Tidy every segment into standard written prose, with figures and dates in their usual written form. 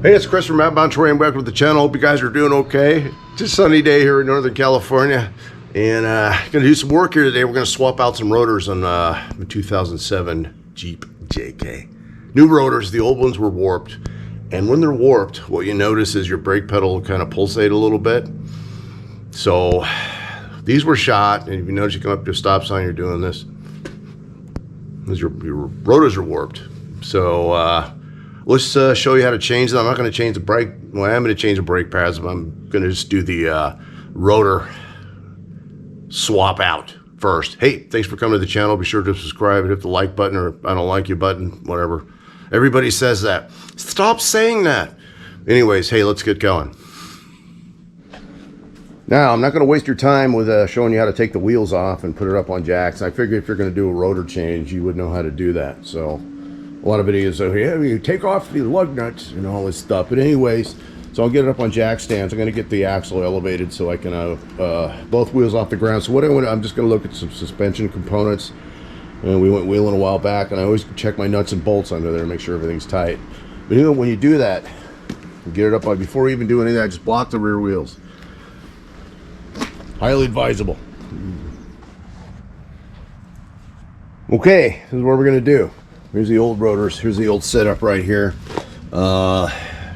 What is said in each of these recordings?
Hey, it's Chris from Outbound Terrain. Welcome to the channel. Hope you guys are doing okay. It's a sunny day here in Northern California, and gonna do some work here today. We're gonna swap out some rotors on the 2007 Jeep JK. New rotors. The old ones were warped, and when they're warped, what you notice is your brake pedal will kind of pulsate a little bit. So these were shot, and if you notice, you come up to a stop sign, you're doing this. Your rotors are warped. So let's show you how to change them. I'm not going to change the brake. Well, I am going to change the brake pads, but I'm going to just do the rotor swap out first. Hey, thanks for coming to the channel. Be sure to subscribe and hit the like button, or I don't like you button, whatever. Everybody says that. Stop saying that. Anyways, hey, let's get going. Now, I'm not going to waste your time with showing you how to take the wheels off and put it up on jacks. I figured if you're going to do a rotor change, you would know how to do that. So a lot of videos say, yeah, you take off the lug nuts and all this stuff. But anyways, so I'll get it up on jack stands. I'm going to get the axle elevated so I can both wheels off the ground. So what I'm just going to look at some suspension components. And we went wheeling a while back, and I always check my nuts and bolts under there to make sure everything's tight. But you know, when you do that, you get it up on, before you even do any of that, just block the rear wheels. Highly advisable. Okay, this is what we're going to do. Here's the old rotors. Here's the old setup right here.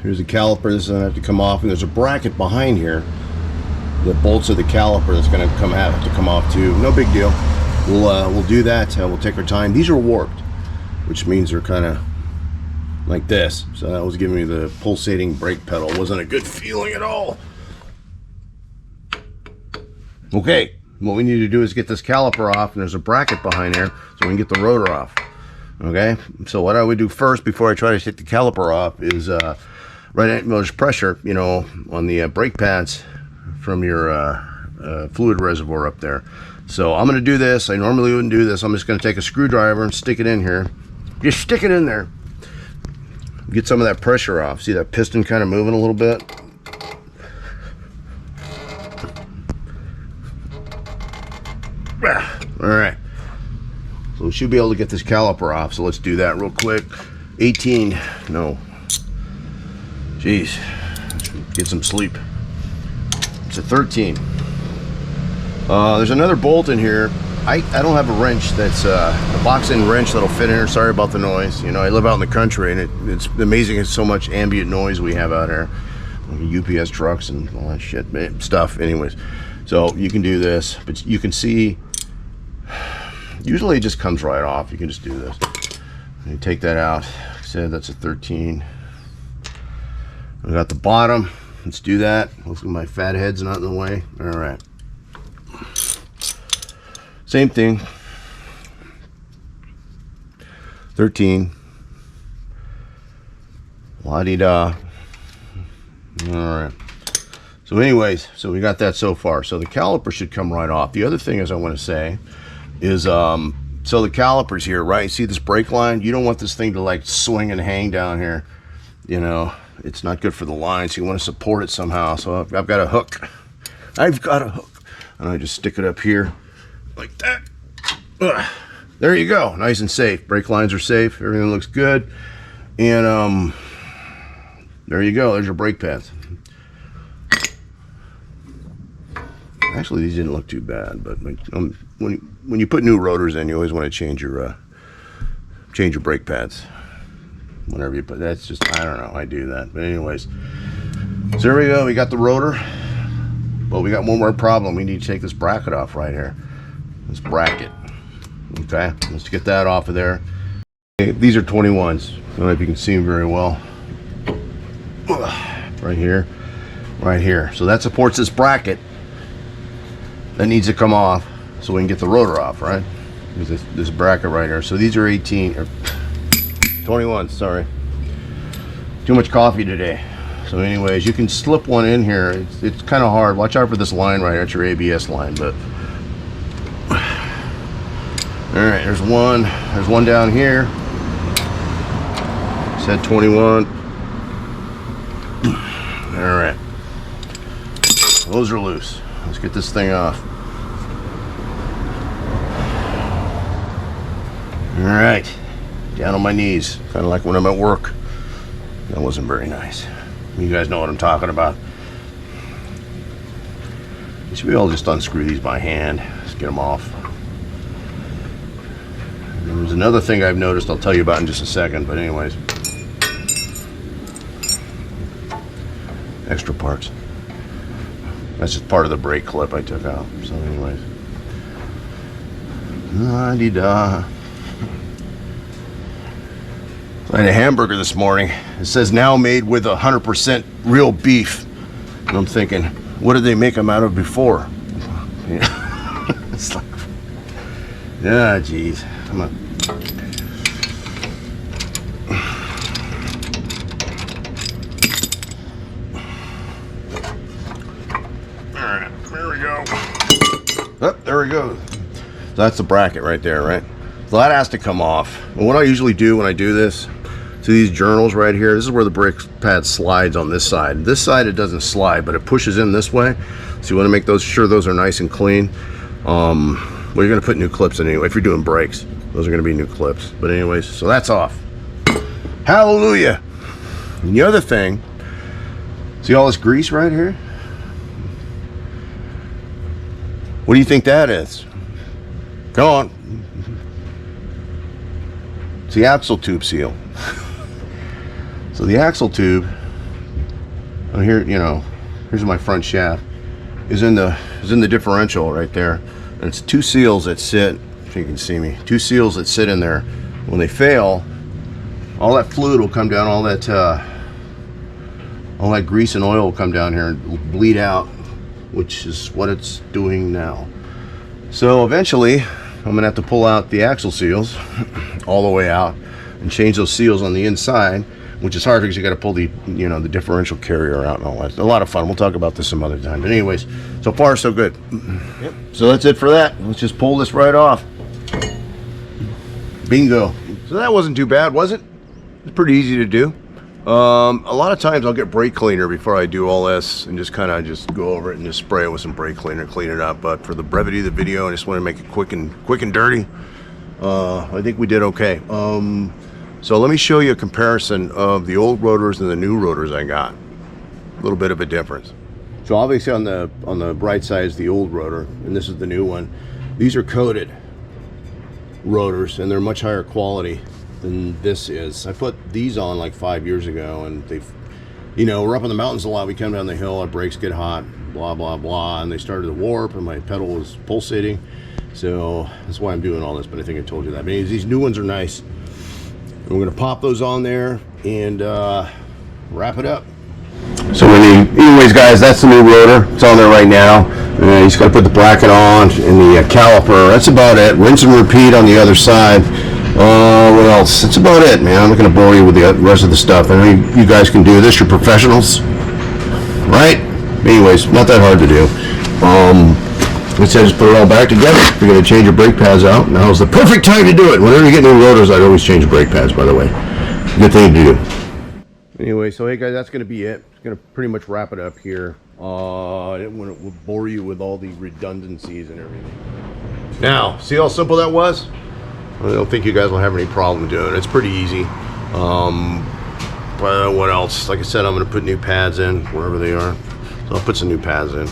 Here's the caliper. This is going to have to come off, and there's a bracket behind here that bolts of the caliper that's going to have to come off too. No big deal. We'll do that. We'll take our time. These are warped, which means they're kind of like this. So that was giving me the pulsating brake pedal. It wasn't a good feeling at all. Okay, what we need to do is get this caliper off, and there's a bracket behind there so we can get the rotor off. Okay, so what I would do first before I try to take the caliper off is there's pressure, you know, on the brake pads from your fluid reservoir up there. So I'm going to do this. I normally wouldn't do this. I'm just going to take a screwdriver and stick it in here. Just stick it in there. Get some of that pressure off. See that piston kind of moving a little bit? All right, so we should be able to get this caliper off. So let's do that real quick. 18, no, jeez, get some sleep. It's a 13. There's another bolt in here. I don't have a wrench that's a box-in wrench that'll fit in here. Sorry about the noise. You know, I live out in the country, and it's amazing. It's so much ambient noise we have out here, like UPS trucks and all that shit stuff. Anyways, so you can do this, but you can see. Usually it just comes right off. You can just do this. You take that out. Like I said, that's a 13. I got the bottom. Let's do that. Hopefully my fat head's not in the way. All right. Same thing. 13. La-di-da. All right. So anyways, so we got that so far. So the caliper should come right off. The other thing is I want to say is so the calipers here, right? See this brake line? You don't want this thing to like swing and hang down here. You know, it's not good for the line, so you want to support it somehow. So I've got a hook. I've got a hook. And I just stick it up here like that. Ugh. There you go. Nice and safe. Brake lines are safe. Everything looks good. And there you go. There's your brake pads. Actually, these didn't look too bad, but when you put new rotors in, you always want to change your brake pads. Whenever you put, that's just, I don't know, I do that. But anyways, so there we go. We got the rotor, but we got one more problem. We need to take this bracket off right here. This bracket. Okay, let's get that off of there. Okay, these are 21s. I don't know if you can see them very well. Right here, right here. So that supports this bracket. That needs to come off so we can get the rotor off, right? There's this bracket right here. So these are 18 or 21, sorry. Too much coffee today. So anyways, you can slip one in here. It's kind of hard. Watch out for this line right here. It's your ABS line, but all right, there's one. There's one down here. Said 21. All right. Those are loose. Let's get this thing off. All right, down on my knees, kind of like when I'm at work. That wasn't very nice. You guys know what I'm talking about. You should be able to just unscrew these by hand. Just get them off. And there's another thing I've noticed I'll tell you about in just a second, but anyways. Extra parts. That's just part of the brake clip I took out. So anyways. La-di-da. I had a hamburger this morning. It says now made with 100% real beef. And I'm thinking, what did they make them out of before? It's like, yeah, geez. Come on. All right, there we go. Oh, there we go. So that's the bracket right there, right? So that has to come off. And what I usually do when I do this, see these journals right here, this is where the brake pad slides on this side. This side it doesn't slide, but it pushes in this way. So you want to make sure those are nice and clean. Well, you're going to put new clips in anyway. If you're doing brakes, those are going to be new clips. But anyways, so that's off. Hallelujah. And the other thing, see all this grease right here? What do you think that is? Come on. It's the axle tube seal. So the axle tube, oh, here, you know, here's my front shaft, is in the differential right there, and it's two seals that sit. If you can see me, two seals that sit in there. When they fail, all that fluid will come down, all that grease and oil will come down here and bleed out, which is what it's doing now. So eventually, I'm gonna have to pull out the axle seals all the way out and change those seals on the inside, which is hard because you got to pull the, you know, the differential carrier out and all that. It's a lot of fun. We'll talk about this some other time. But anyways, so far so good. Yep. So that's it for that. Let's just pull this right off. Bingo. So that wasn't too bad, was it? It's pretty easy to do. A lot of times I'll get brake cleaner before I do all this and just kind of just go over it and just spray it with some brake cleaner, clean it up. But for the brevity of the video, I just want to make it quick and dirty. I think we did okay. So let me show you a comparison of the old rotors and the new rotors I got. A little bit of a difference. So obviously on the bright side is the old rotor, and this is the new one. These are coated rotors, and they're much higher quality than this is. I put these on like 5 years ago, and they've, you know, we're up in the mountains a lot. We come down the hill, our brakes get hot, blah blah blah, and they started to warp, and my pedal was pulsating. So that's why I'm doing all this. But I think I told you that. But anyways, these new ones are nice. We're going to pop those on there and wrap it up. So anyways guys, that's the new rotor. It's on there right now. You just got to put the bracket on and the caliper. That's about it. Rinse and repeat on the other side. What else? That's about it, man. I'm not going to bore you with the rest of the stuff. I know you guys can do this. You're professionals, right? Anyways, not that hard to do. Let's just put it all back together. If you're going to change your brake pads out, now's the perfect time to do it. Whenever you get new rotors, I'd always change brake pads, by the way. Good thing to do. Anyway, so hey guys, that's going to be it. It's going to pretty much wrap it up here. I didn't want to bore you with all the redundancies and everything. Now, see how simple that was? I don't think you guys will have any problem doing it. It's pretty easy. But what else? Like I said, I'm going to put new pads in, wherever they are. So I'll put some new pads in.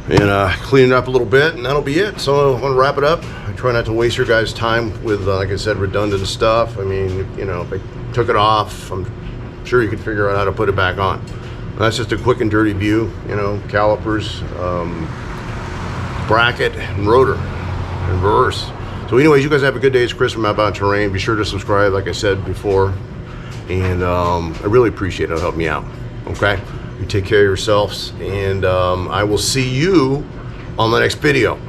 And clean it up a little bit, and that'll be it. So I'm gonna wrap it up. I try not to waste your guys' time with, like I said, redundant stuff. I mean, you know, if I took it off, I'm sure you could figure out how to put it back on. That's just a quick and dirty view, you know, calipers, bracket, and rotor, and reverse. So anyways, you guys have a good day. It's Chris from Outbound Terrain. Be sure to subscribe, like I said before. And I really appreciate it. It'll help me out, okay? You take care of yourselves, and I will see you on the next video.